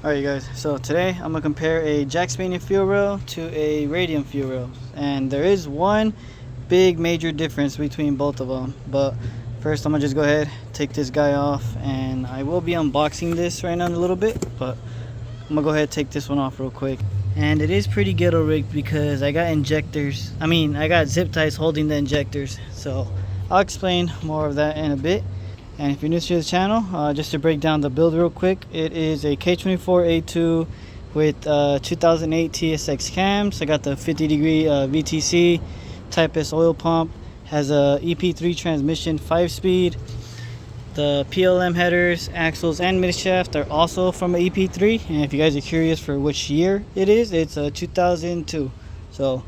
Alright you guys, so today I'm going to compare a Jackspania fuel rail to a Radium fuel rail. And there is one big major difference between both of them. But first I'm going to just go ahead, take this guy off, and I will be unboxing this right now in a little bit. But I'm going to go ahead and take this one off real quick. And it is pretty ghetto rigged because I got I got zip ties holding the injectors. So I'll explain more of that in a bit. And if you're new to the channel, just to break down the build real quick, it is a K24A2 with 2008 TSX cams. I got the 50-degree VTC Type S oil pump. Has a EP3 transmission, 5-speed. The PLM headers, axles, and midshaft are also from an EP3. And if you guys are curious for which year it is, it's 2002. So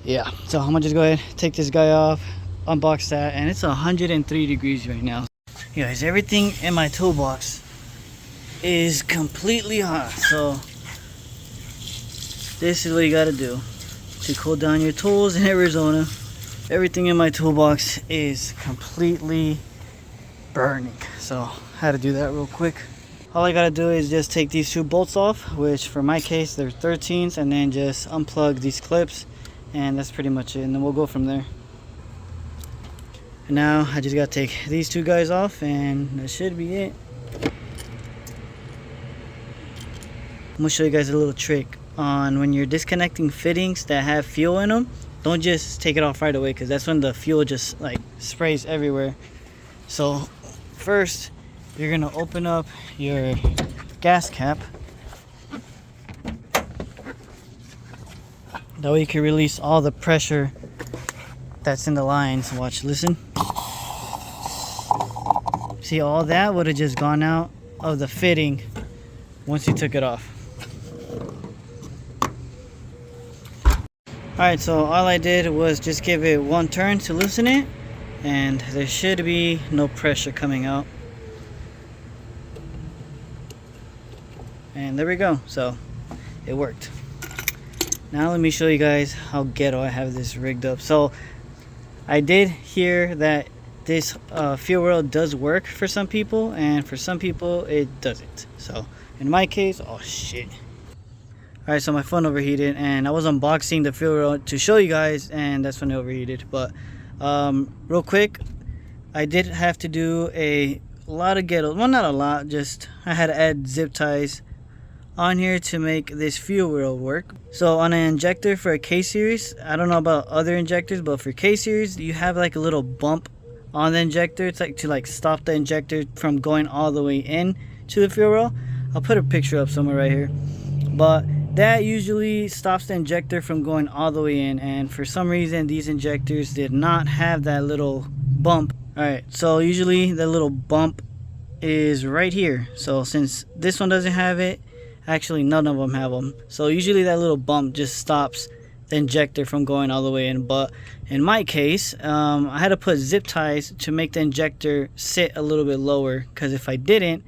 yeah, so I'm gonna just go ahead, take this guy off, unbox that, and it's 103 degrees right now. You guys, everything in my toolbox is completely hot, so this is what you gotta do to cool down your tools in Arizona. Everything in my toolbox is completely burning, so I had to do that real quick. All I gotta do is just take these two bolts off, which for my case they're 13s, and then just unplug these clips, and that's pretty much it, and then we'll go from there. And now I just gotta take these two guys off, and that should be it. I'm gonna show you guys a little trick on when you're disconnecting fittings that have fuel in them. Don't just take it off right away, because that's when the fuel just like sprays everywhere. So first you're gonna open up your gas cap. That way you can release all the pressure that's in the lines. Watch, listen. See, all that would have just gone out of the fitting once you took it off. Alright, so all I did was just give it one turn to loosen it, and there should be no pressure coming out. And there we go. So it worked. Now let me show you guys how ghetto I have this rigged up. So I did hear that this fuel rail does work for some people, and for some people it doesn't. So in my case, oh shit. Alright, so my phone overheated, and I was unboxing the fuel rail to show you guys, and that's when it overheated. But real quick, I did have to do a lot of ghetto, well, not a lot, just I had to add zip ties on here to make this fuel rail work. So on an injector for a K-series, I don't know about other injectors, but for K-series you have like a little bump on the injector. It's like to stop the injector from going all the way in to the fuel rail. I'll put a picture up somewhere right here, but that usually stops the injector from going all the way in, and for some reason these injectors did not have that little bump. Alright, so usually the little bump is right here. So since this one doesn't have it, actually none of them have them, so usually that little bump just stops the injector from going all the way in. But in my case, I had to put zip ties to make the injector sit a little bit lower, because if I didn't,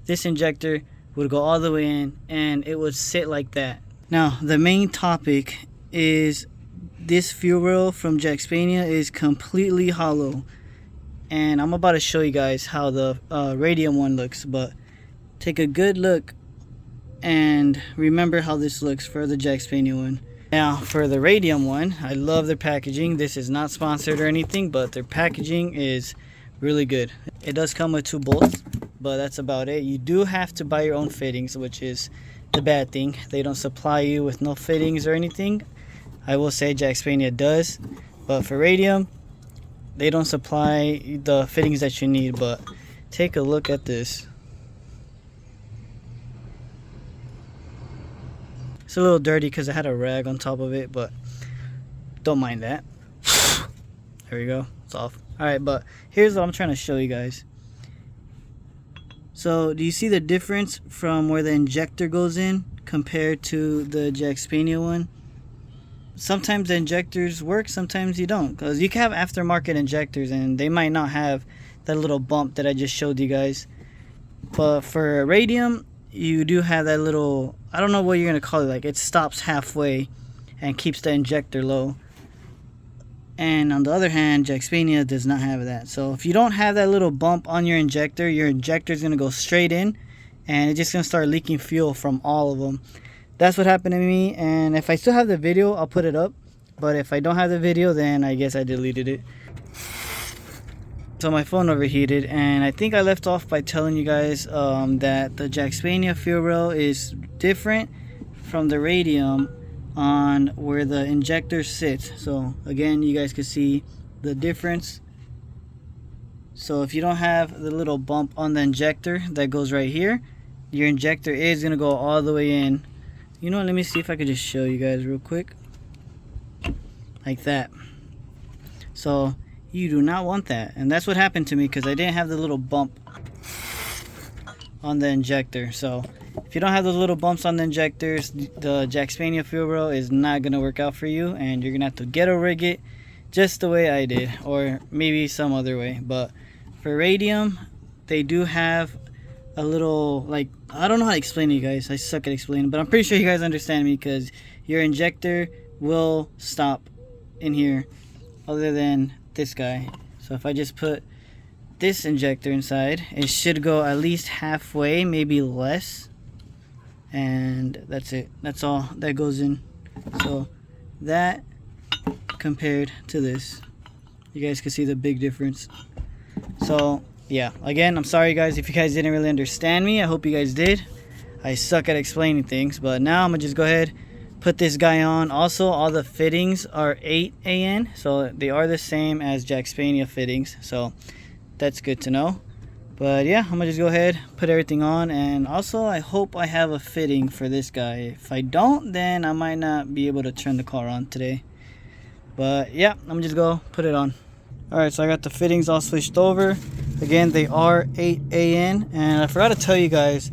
this injector would go all the way in and it would sit like that. Now the main topic is this fuel rail from Jackspania is completely hollow, and I'm about to show you guys how the Radium one looks. But take a good look and remember how this looks for the Jackspania one. Now for the Radium one, I love their packaging. This is not sponsored or anything, but their packaging is really good. It does come with 2 bolts, but that's about it. You do have to buy your own fittings, which is the bad thing. They don't supply you with no fittings or anything. I will say Jackspania does, but for Radium, they don't supply the fittings that you need. But take a look at this. It's a little dirty because I had a rag on top of it, but don't mind that. There we go, it's off. Alright, but here's what I'm trying to show you guys. So do you see the difference from where the injector goes in compared to the Jackspania one? Sometimes the injectors work, sometimes you don't, because you can have aftermarket injectors and they might not have that little bump that I just showed you guys. But for Radium, you do have that little, I don't know what you're gonna call it, like it stops halfway and keeps the injector low. And on the other hand, Jackspania does not have that. So if you don't have that little bump on your injector is gonna go straight in and it's just gonna start leaking fuel from all of them. That's what happened to me, and if I still have the video, I'll put it up, but if I don't have the video, then I guess I deleted it. So my phone overheated, and I think I left off by telling you guys that the Jackspania fuel rail is different from the Radium on where the injector sits. So again, you guys can see the difference. So if you don't have the little bump on the injector that goes right here, your injector is gonna go all the way in. You know what, let me see if I could just show you guys real quick, like that. So you do not want that, and that's what happened to me because I didn't have the little bump on the injector. So if you don't have those little bumps on the injectors, the Jackspania fuel rail is not gonna work out for you, and you're gonna have to ghetto rig it just the way I did, or maybe some other way. But for Radium, they do have a little, like, I don't know how to explain to you guys. I suck at explaining, but I'm pretty sure you guys understand me, because your injector will stop in here other than this guy. So if I just put this injector inside, it should go at least halfway, maybe less, and that's it. That's all that goes in. So that compared to this, you guys can see the big difference. So yeah, again, I'm sorry guys if you guys didn't really understand me. I hope you guys did. I suck at explaining things, but now I'm gonna just go ahead, put this guy on. Also, all the fittings are 8 AN, so they are the same as Jackspania fittings, so that's good to know. But yeah, I'm gonna just go ahead, put everything on, and also I hope I have a fitting for this guy. If I don't, then I might not be able to turn the car on today. But yeah, I'm gonna just go put it on. Alright, so I got the fittings all switched over. Again, they are 8 AN, and I forgot to tell you guys,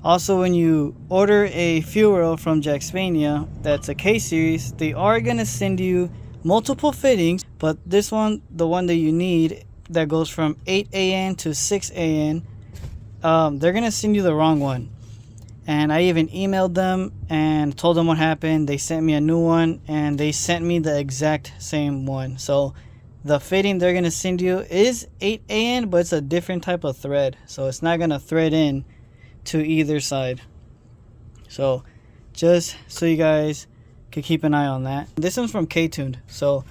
also when you order a fuel rail from Jackspania that's a K-series, they are going to send you multiple fittings, but this one, the one that you need that goes from 8 AN to 6 AN, they're going to send you the wrong one. And I even emailed them and told them what happened. They sent me a new one, and they sent me the exact same one. So the fitting they're going to send you is 8 AN, but it's a different type of thread, so it's not going to thread in to either side. So just so you guys could keep an eye on that. This one's from K-Tuned, so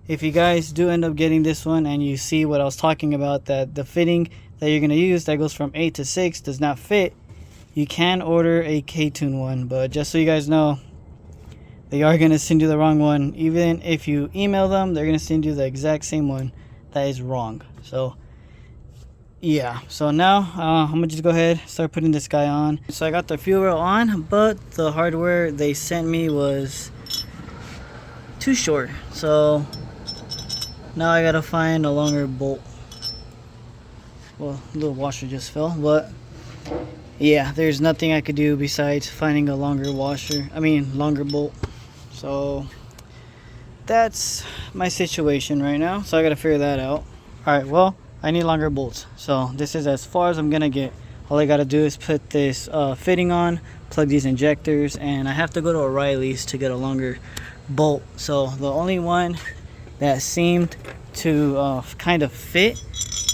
if you guys do end up getting this one and you see what I was talking about, that the fitting that you're going to use that goes from 8 to 6 does not fit, you can order a K-Tune one. But just so you guys know, they are going to send you the wrong one. Even if you email them, they're going to send you the exact same one that is wrong. So yeah, so now I'm gonna just go ahead, start putting this guy on. So I got the fuel rail on, but the hardware they sent me was too short, so now I gotta find a longer bolt. Well, a little washer just fell, but yeah, there's nothing I could do besides finding a longer washer, longer bolt. So that's my situation right now, so I gotta figure that out. Alright, well, I need longer bolts, so this is as far as I'm gonna get. All I gotta do is put this fitting on, plug these injectors, and I have to go to O'Reilly's to get a longer bolt. So the only one that seemed to kind of fit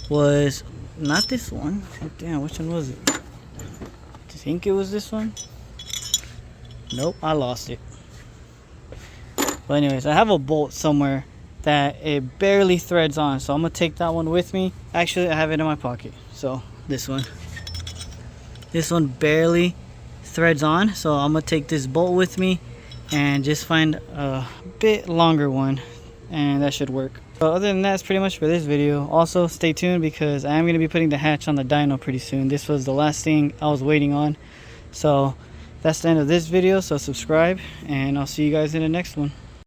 was not this one. Damn, which one was it? I think it was this one. Nope, I lost it. But anyways, I have a bolt somewhere that it barely threads on, so I'm gonna take that one with me. Actually, I have it in my pocket. So this one barely threads on, so I'm gonna take this bolt with me and just find a bit longer one, and that should work. But other than that, that's pretty much for this video. Also, stay tuned because I am gonna be putting the hatch on the dyno pretty soon. This was the last thing I was waiting on. So that's the end of this video, so subscribe, and I'll see you guys in the next one.